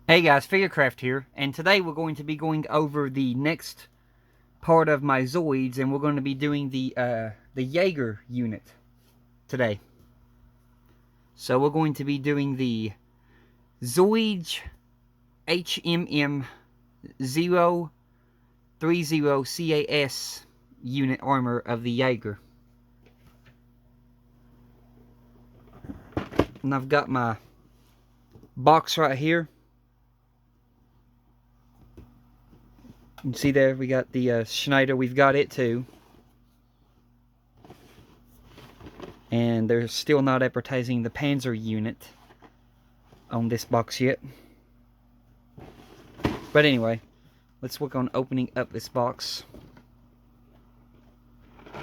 Hey guys, Figurecraft here, and today we're going to be going over the next part of my zoids, and we're going to be doing the Jager unit today. So we're going to be doing the Zoids HMM 030 CAS unit armor of the Jager. And I've got my box right here. You can see there we got the Schneider, we've got it too. And they're still not advertising the Panzer unit on this box yet. But anyway, let's work on opening up this box. I'm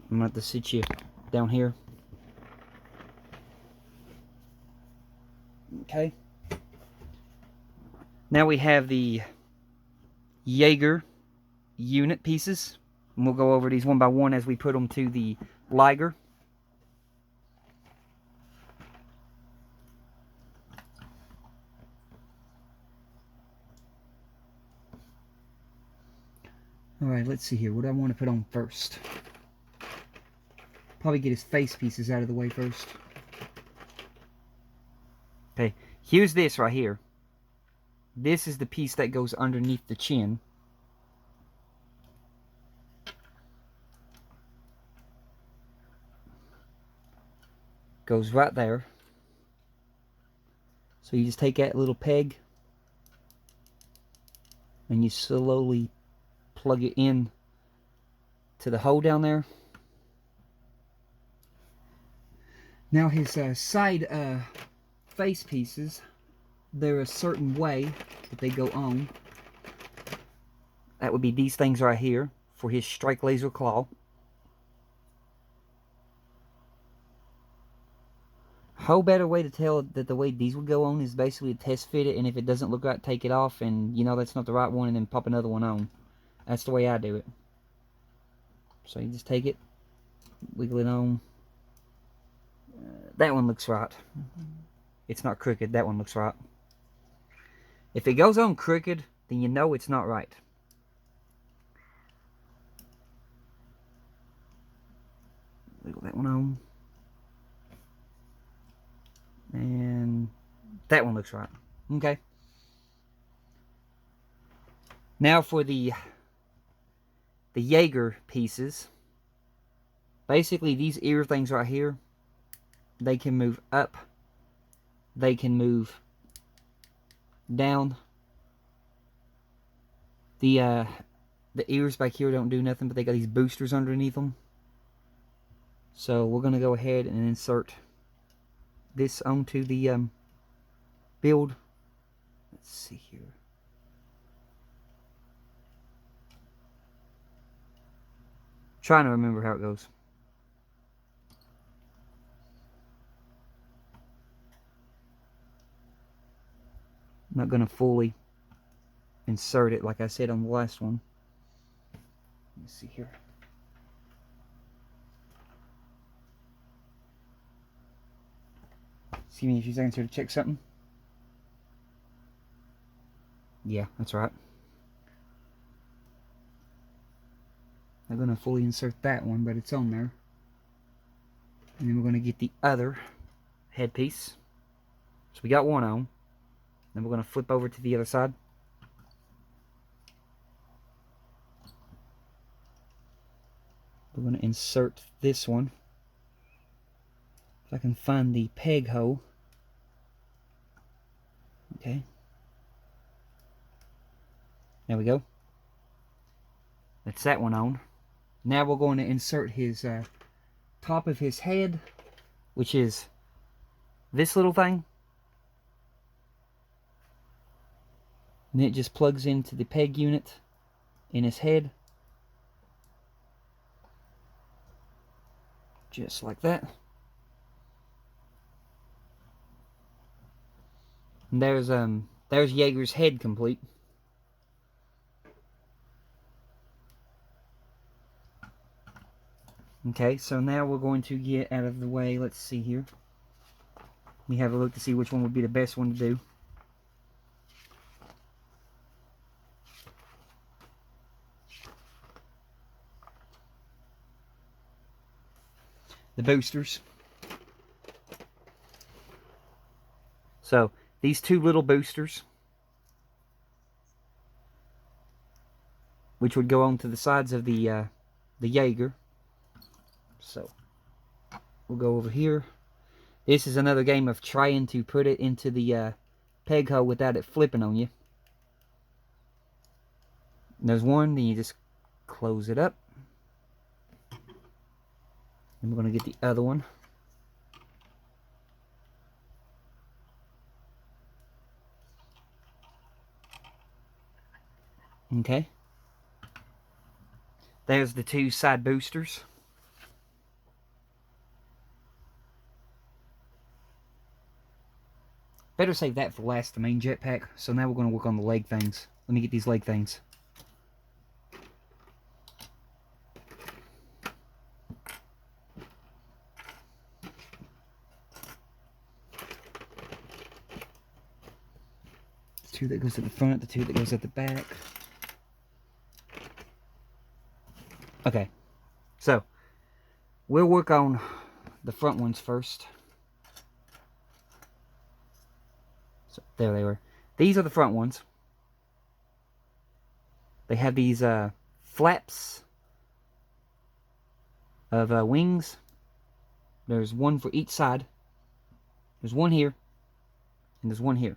going to have to sit you down here. Okay. Now we have the Jager unit pieces. And we'll go over these one by one as we put them to the liger. Alright, let's see here. What do I want to put on first? Probably get his face pieces out of the way first. Okay, here's this right here. This is the piece that goes underneath the chin. Goes right there. So you just take that little peg and you slowly plug it in to the hole down there. Now his side face pieces, they're a certain way that they go on. That would be these things right here for his strike laser claw. Whole better way to tell that the way these would go on is basically to test fit it, and if it doesn't look right, take it off, and you know that's not the right one, and then pop another one on. That's the way I do it. So you just take it, wiggle it on. That one looks right. It's not crooked. That one looks right. If it goes on crooked, then you know it's not right. Wiggle that one on. And that one looks right. Okay. Now for the Jager pieces. Basically these ear things right here, they can move up. They can move down. The ears back here don't do nothing, but they got these boosters underneath them. So we're going to go ahead and insert this onto the build. Let's see here. Trying to remember how it goes. I'm not going to fully insert it like I said on the last one. Let's see here. Excuse me a few seconds here to check something. Yeah, that's right. I'm going to fully insert that one, but it's on there. And then we're going to get the other headpiece. So we got one on. Then we're going to flip over to the other side. We're going to insert this one. If I can find the peg hole. Okay. There we go. That's that one on. Now we're going to insert his top of his head, which is this little thing. And it just plugs into the peg unit in his head. Just like that. And there's Jager's head complete. Okay, so now we're going to get out of the way. Let's see here. We have a look to see which one would be the best one to do. the boosters. So these two little boosters, which would go onto the sides of the Jager. So we'll go over here. This is another game of trying to put it into the peg hole without it flipping on you. There's one, then you just close it up. And we're going to get the other one. Okay. There's the two side boosters. Better save that for last, the main jetpack. So now we're going to work on the leg things. Let me get these leg things. The two that goes at the front, the two that goes at the back. Okay, so we'll work on the front ones first. So there they were. These are the front ones. They have these flaps of wings. There's one for each side. There's one here, and there's one here.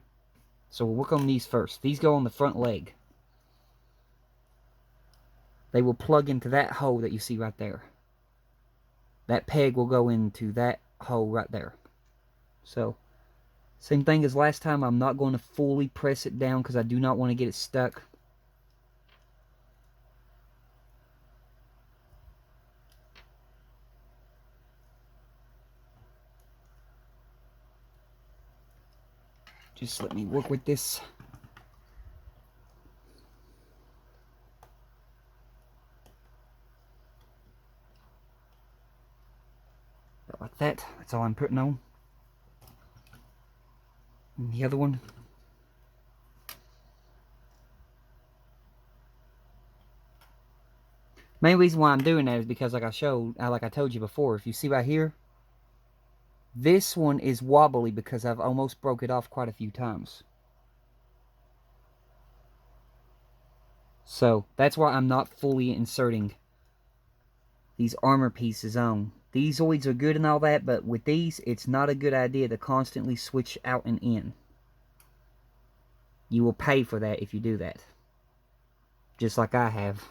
So we'll work on these first. These go on the front leg. They will plug into that hole that you see right there. That peg will go into that hole right there. So, same thing as last time. I'm not going to fully press it down because I do not want to get it stuck. Just let me work with this. Like that. That's all I'm putting on. And the other one. Main reason why I'm doing that is because, like I told you before, if you see right here, this one is wobbly because I've almost broke it off quite a few times. So that's why I'm not fully inserting these armor pieces on. These zoids are good and all that, but with these, it's not a good idea to constantly switch out and in. You will pay for that if you do that. Just like I have.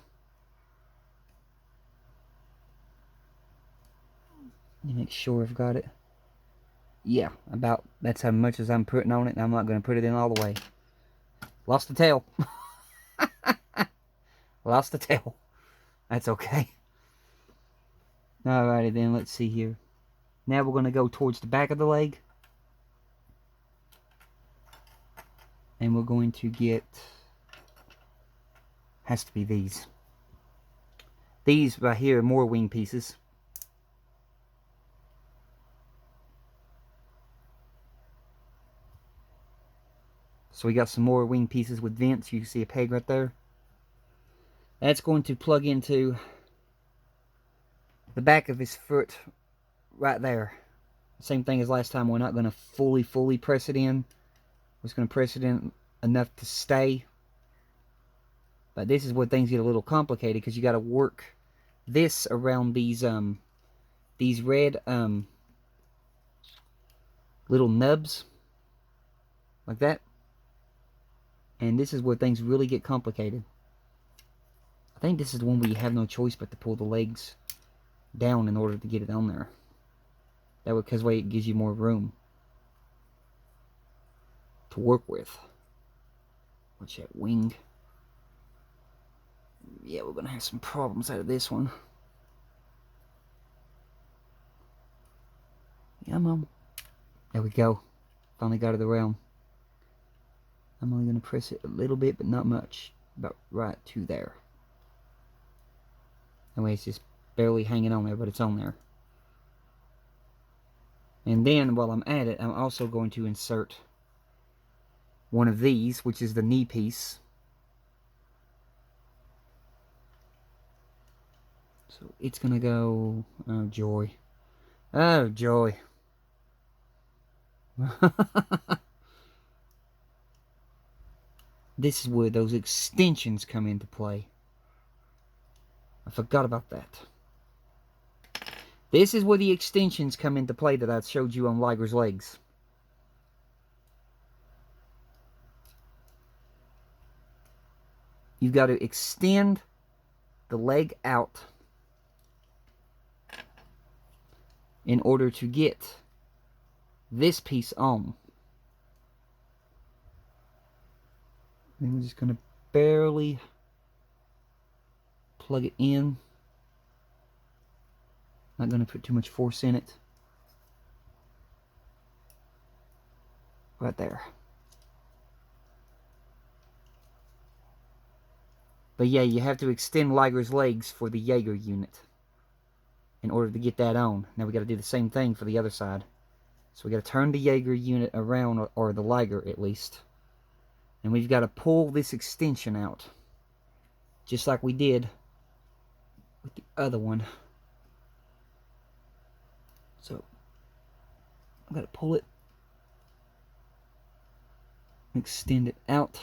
Let me make sure I've got it. Yeah, that's how much as I'm putting on it, and I'm not going to put it in all the way. Lost the tail. Lost the tail. That's okay. Alrighty then, let's see here. Now we're going to go towards the back of the leg. And we're going to get... Has to be these. These right here are more wing pieces. So we got some more wing pieces with vents. You can see a peg right there. That's going to plug into the back of his foot right there. Same thing as last time. We're not going to fully press it in. We're just going to press it in enough to stay. But this is where things get a little complicated because you got to work this around these red little nubs like that. And this is where things really get complicated. I think this is the one where you have no choice but to pull the legs down in order to get it on there. That way, because it gives you more room to work with. What's that wing? Yeah, we're going to have some problems out of this one. Yeah, Mom. There we go. Finally got it around. I'm only going to press it a little bit, but not much. About right to there. That way it's just barely hanging on there, but it's on there. And then, while I'm at it, I'm also going to insert one of these, which is the knee piece. So it's going to go... Oh, joy. Oh, joy. This is where those extensions come into play. I forgot about that. This is where the extensions come into play that I showed you on Liger's legs. You've got to extend the leg out in order to get this piece on. And we're just going to barely plug it in. Not going to put too much force in it. Right there. But yeah, you have to extend Liger's legs for the Jager unit in order to get that on. Now we got to do the same thing for the other side. So we got to turn the Jager unit around, or the Liger at least. And we've got to pull this extension out. Just like we did with the other one. So I've got to pull it. Extend it out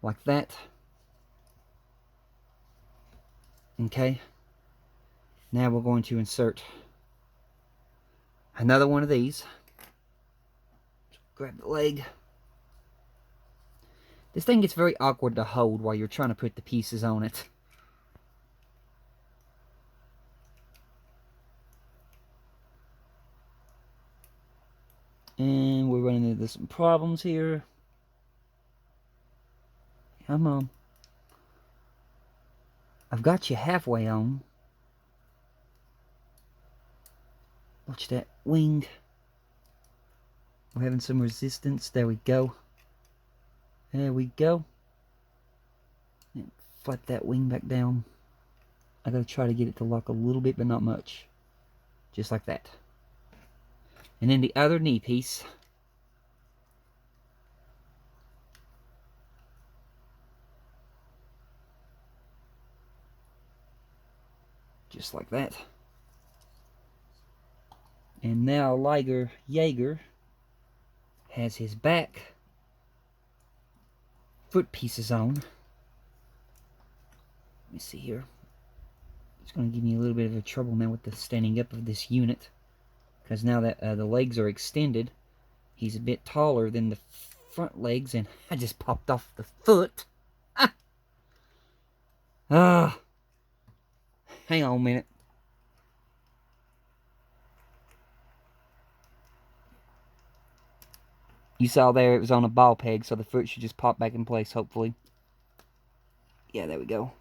like that. Okay. Now we're going to insert another one of these. Grab the leg. This thing gets very awkward to hold while you're trying to put the pieces on it. And we're running into some problems here. Come on. I've got you halfway on. Watch that wing. We're having some resistance. There we go. There we go. And flap that wing back down. I gotta try to get it to lock a little bit, but not much. Just like that. And then the other knee piece. Just like that. And now Jager has his back foot pieces on. Let me see here. It's going to give me a little bit of a trouble now with the standing up of this unit. Because now that the legs are extended, he's a bit taller than the front legs, and I just popped off the foot. Hang on a minute. You saw there it was on a ball peg, so the foot should just pop back in place, hopefully. Yeah, there we go.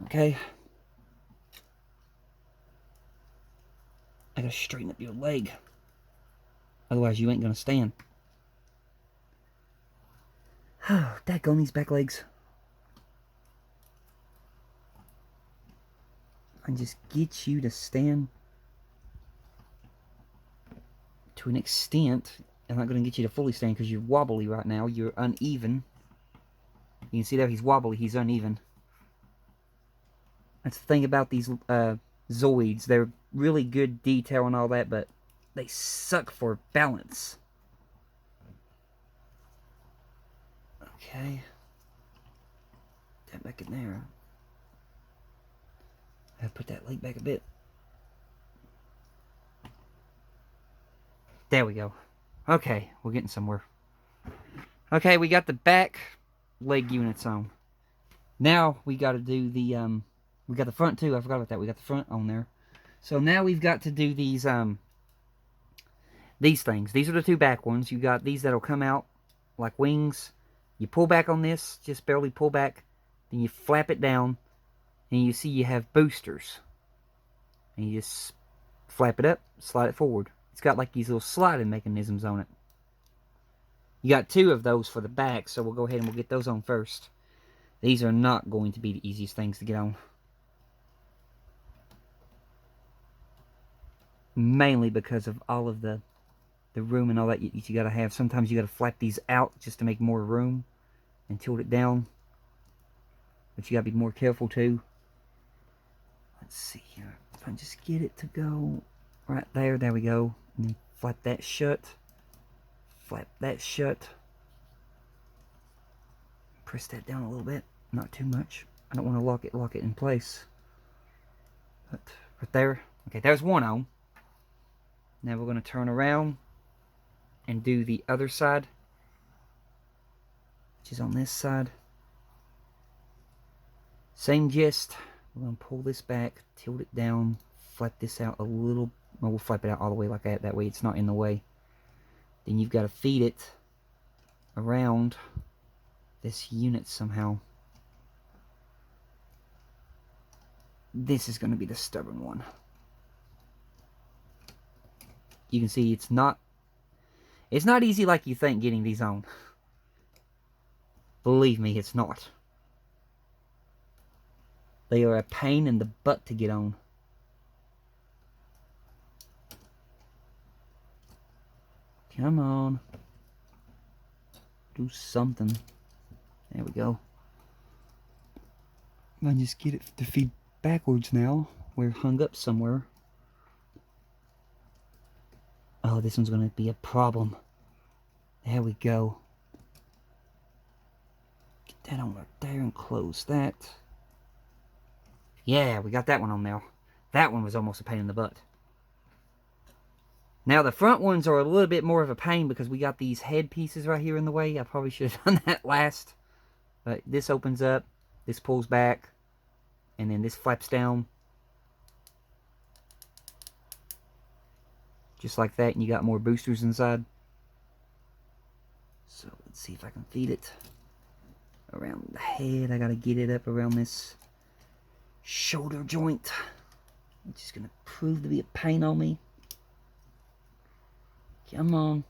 Okay. I gotta straighten up your leg. Otherwise, you ain't gonna stand. Oh, daggone these back legs. I can just get you to stand to an extent. I'm not going to get you to fully stand because you're wobbly right now. You're uneven. You can see there he's wobbly. He's uneven. That's the thing about these zoids. They're really good detail and all that, but they suck for balance. Okay. That back in there. I have to put that leg back a bit. There we go. Okay, we're getting somewhere. Okay, we got the back leg units on. Now we got to do the we got the front too. I forgot about that. We got the front on there. So now we've got to do these things. These are the two back ones. You got these that'll come out like wings. You pull back on this, just barely pull back. Then you flap it down, and you see you have boosters. And you just flap it up, slide it forward. It's got like these little sliding mechanisms on it. You got two of those for the back, so we'll go ahead and we'll get those on first. These are not going to be the easiest things to get on. Mainly because of all of the room and all that you got to have. Sometimes you got to flap these out just to make more room and tilt it down. But you got to be more careful too. let's see here. If I just get it to go right there. There we go. And then flap that shut. Flap that shut. Press that down a little bit. Not too much. I don't want to lock it in place. But right there. Okay, there's one on. Now we're going to turn around and do the other side, which is on this side. Same gist. We're going to pull this back, tilt it down, flap this out a little. Well, we'll flap it out all the way like that. That way it's not in the way. Then you've got to feed it around this unit somehow. This is going to be the stubborn one. You can see it's not easy like you think getting these on. Believe me, it's not. They are a pain in the butt to get on. Come on. Do something. There we go. I just get it to feed backwards now. We're hung up somewhere. Oh, this one's going to be a problem. There we go. Get that on right there and close that. Yeah, we got that one on now. That one was almost a pain in the butt. Now, the front ones are a little bit more of a pain because we got these head pieces right here in the way. I probably should have done that last. But this opens up, this pulls back, and then this flaps down. Just like that, and you got more boosters inside. So, let's see if I can feed it around the head. I gotta get it up around this shoulder joint, which is gonna prove to be a pain on me. Come on.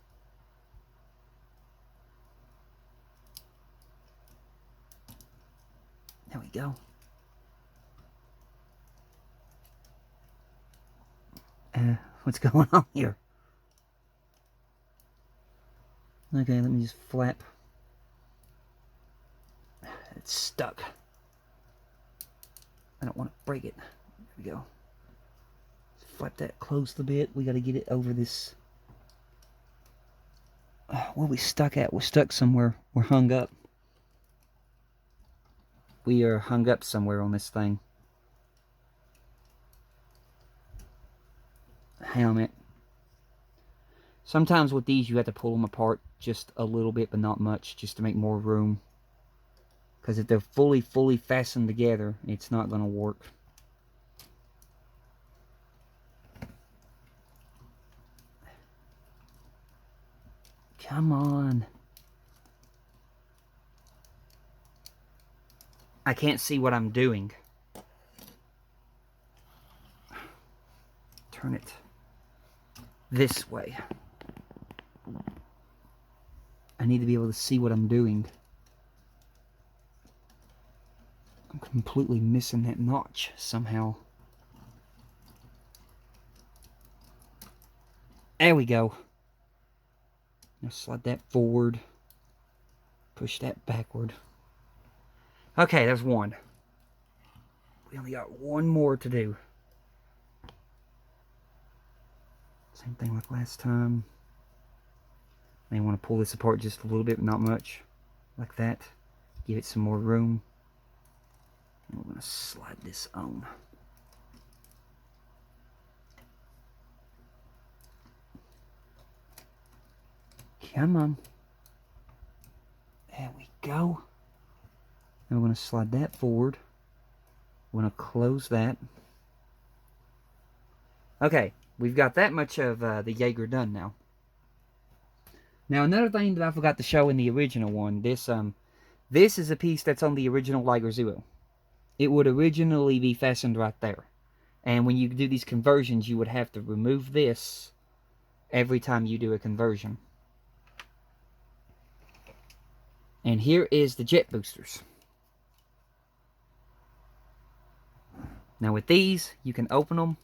There we go. What's going on here? Okay, let me just flap. It's stuck. I don't want to break it. There we go. Flap that closed a bit. We got to get it over this. Where we stuck at? We're stuck somewhere. We're hung up. We are hung up somewhere on this thing. Hang on a minute. Sometimes with these you have to pull them apart just a little bit, but not much, just to make more room. Because if they're fully fastened together, it's not going to work. Come on. I can't see what I'm doing. Turn it this way. I need to be able to see what I'm doing. I'm completely missing that notch somehow. There we go. Now slide that forward. Push that backward. Okay, there's one. We only got one more to do. Same thing like last time. May want to pull this apart just a little bit, but not much. Like that. Give it some more room. And we're going to slide this on. Come on. There we go. And we're going to slide that forward. We're going to close that. Okay, we've got that much of the Jager done now. Now, another thing that I forgot to show in the original one, this is a piece that's on the original Liger Zero. It would originally be fastened right there. And when you do these conversions, you would have to remove this every time you do a conversion. And here is the jet boosters. Now with these, you can open them.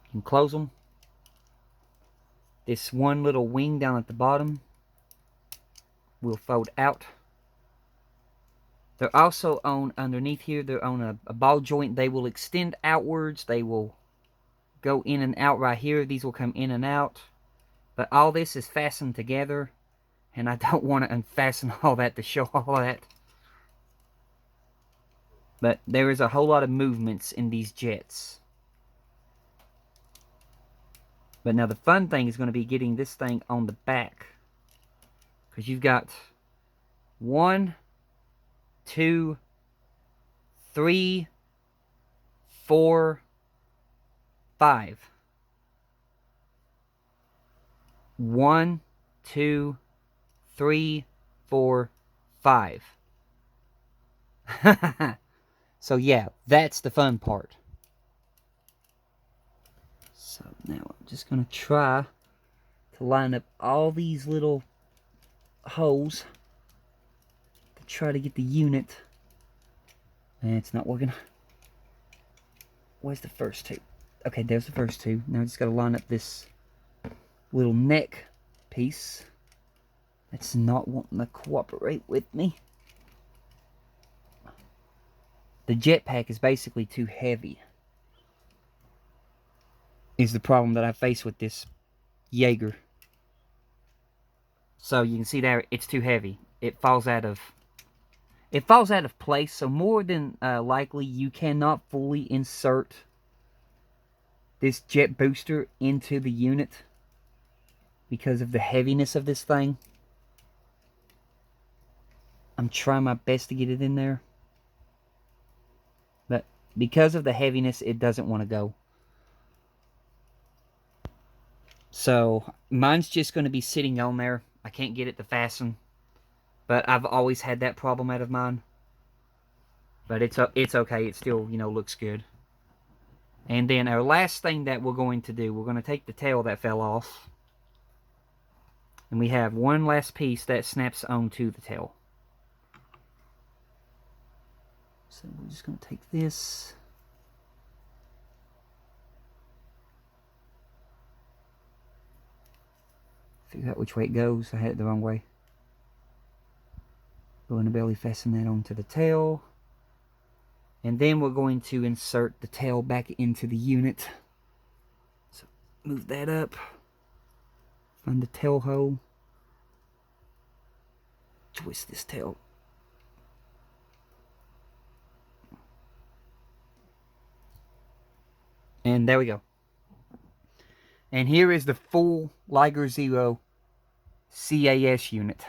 You can close them. This one little wing down at the bottom will fold out. They're also on underneath here. They're on a ball joint. They will extend outwards. They will go in and out right here. These will come in and out. But all this is fastened together. And I don't want to unfasten all that to show all that. But there is a whole lot of movements in these jets. But now the fun thing is going to be getting this thing on the back. Because you've got 1, 2, 3, 4, 5. 1, 2, 3, 4, 5. So yeah, that's the fun part. So now I'm just going to try to line up all these little holes to try to get the unit. And it's not working. Where's the first two? Okay, there's the first two. Now I just got to line up this little neck piece. It's not wanting to cooperate with me. The jetpack is basically too heavy. Is the problem that I face with this Jager. So you can see there, it's too heavy. It falls out of place. So more than likely, you cannot fully insert this jet booster into the unit because of the heaviness of this thing. I'm trying my best to get it in there. But because of the heaviness, it doesn't want to go. So mine's just going to be sitting on there. I can't get it to fasten. But I've always had that problem out of mine. But it's okay. It still, looks good. And then our last thing that we're going to do, we're going to take the tail that fell off. And we have one last piece that snaps onto the tail. So we're just going to take this. Figure out which way it goes. I had it the wrong way. Go in the belly, fasten that onto the tail. And then we're going to insert the tail back into the unit. So move that up. Find the tail hole. Twist this tail. And there we go. And here is the full Liger Zero CAS unit.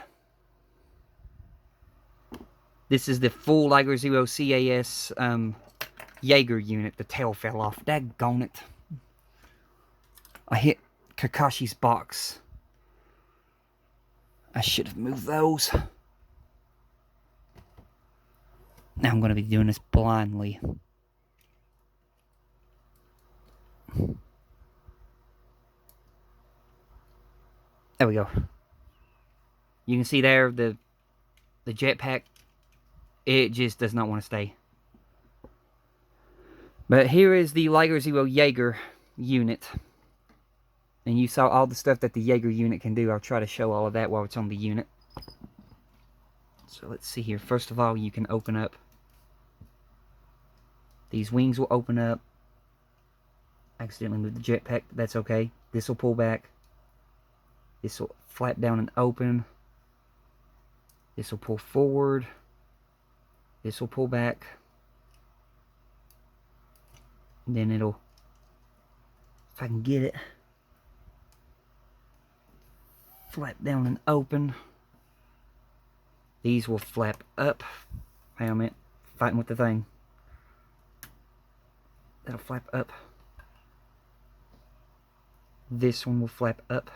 This is the full Liger Zero CAS Jager unit. The tail fell off. Daggone it. I hit Kakashi's box. I should have moved those. Now I'm going to be doing this blindly. There we go. You can see there the jetpack. It just does not want to stay. But here is the Liger Zero Jager unit. And you saw all the stuff that the Jager unit can do. I'll try to show all of that while it's on the unit. So let's see here. First of all, you can open up. These wings will open up. Accidentally moved the jetpack. That's okay. This will pull back. This will flap down and open. This will pull forward. This will pull back. And then it'll, if I can get it, flap down and open. These will flap up. Hang on a minute. Fighting with the thing. That'll flap up. This one will flap up.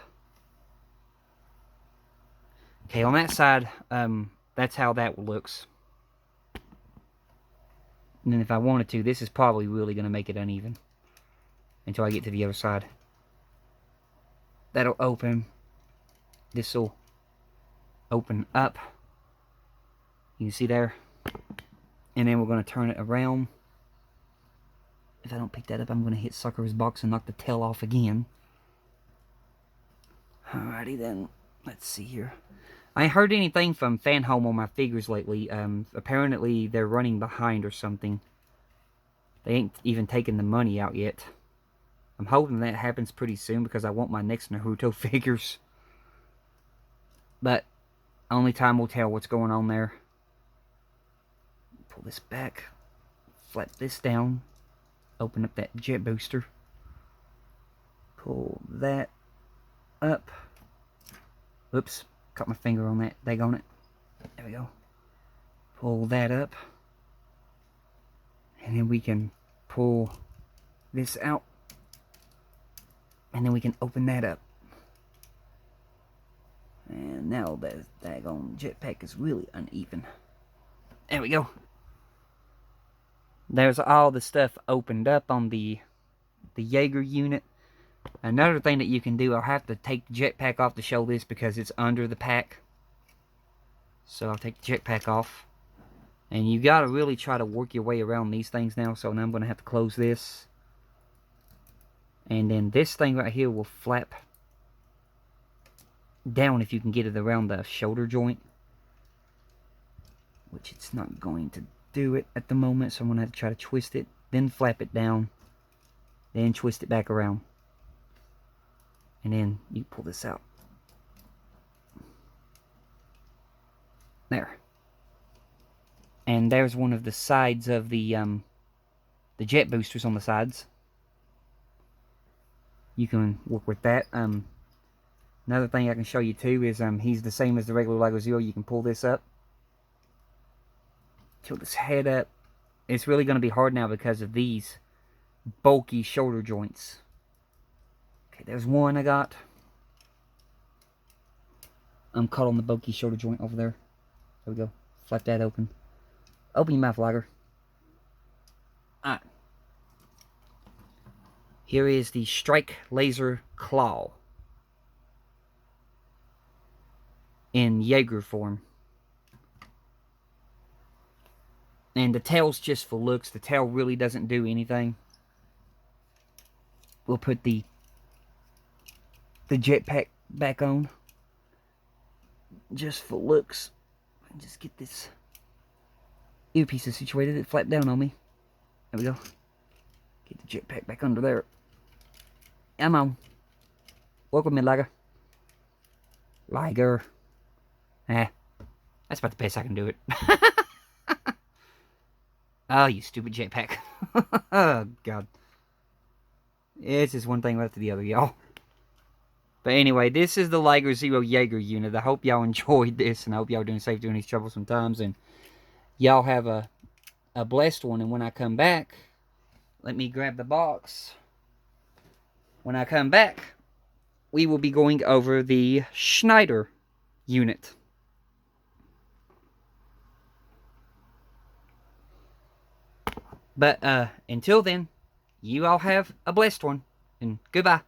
Okay, on that side, that's how that looks. And then if I wanted to, this is probably really going to make it uneven until I get to the other side. That'll open. This will open up. You can see there. And then we're going to turn it around. If I don't pick that up, I'm going to hit Sucker's box and knock the tail off again. Alrighty then. Let's see here. I ain't heard anything from Fanhome on my figures lately. Apparently they're running behind or something. They ain't even taken the money out yet. I'm hoping that happens pretty soon because I want my next Naruto figures. But only time will tell what's going on there. Pull this back. Flap this down. Open up that jet booster. Pull that up. Oops. Caught my finger on that. Daggone it. There we go. Pull that up. And then we can pull this out. And then we can open that up. And now that daggone jetpack is really uneven. There we go. There's all the stuff opened up on the Jager unit. Another thing that you can do, I'll have to take the jetpack off to show this because it's under the pack. So I'll take the jetpack off. And you gotta really try to work your way around these things now. So now I'm gonna have to close this. And then this thing right here will flap down if you can get it around the shoulder joint. Which it's not going to do it at the moment. So I'm gonna have to try to twist it. Then flap it down. Then twist it back around. And then you pull this out. There. And there's one of the sides of the jet boosters on the sides. You can work with that. Another thing I can show you too is he's the same as the regular Liger Zero. You can pull this up. Tilt this head up. It's really going to be hard now because of these bulky shoulder joints. Okay, there's one I got. I'm caught on the bulky shoulder joint over there. There we go. Flap that open. Open your mouth, Liger. Alright. Here is the Strike Laser Claw. In Jager form. And the tail's just for looks. The tail really doesn't do anything. We'll put the jetpack back on. Just for looks. And just get this earpiece situated. It flapped down on me. There we go. Get the jetpack back under there. Come on. Work with me, Liger. Liger. That's about the best I can do it. Oh, you stupid jetpack. Oh, God. It's just one thing after the other, y'all. But anyway, this is the Liger Zero Jager unit. I hope y'all enjoyed this, and I hope y'all are doing safe during these troublesome times. And y'all have a blessed one. And when I come back, let me grab the box. When I come back, we will be going over the Schneider unit. But until then, you all have a blessed one, and goodbye.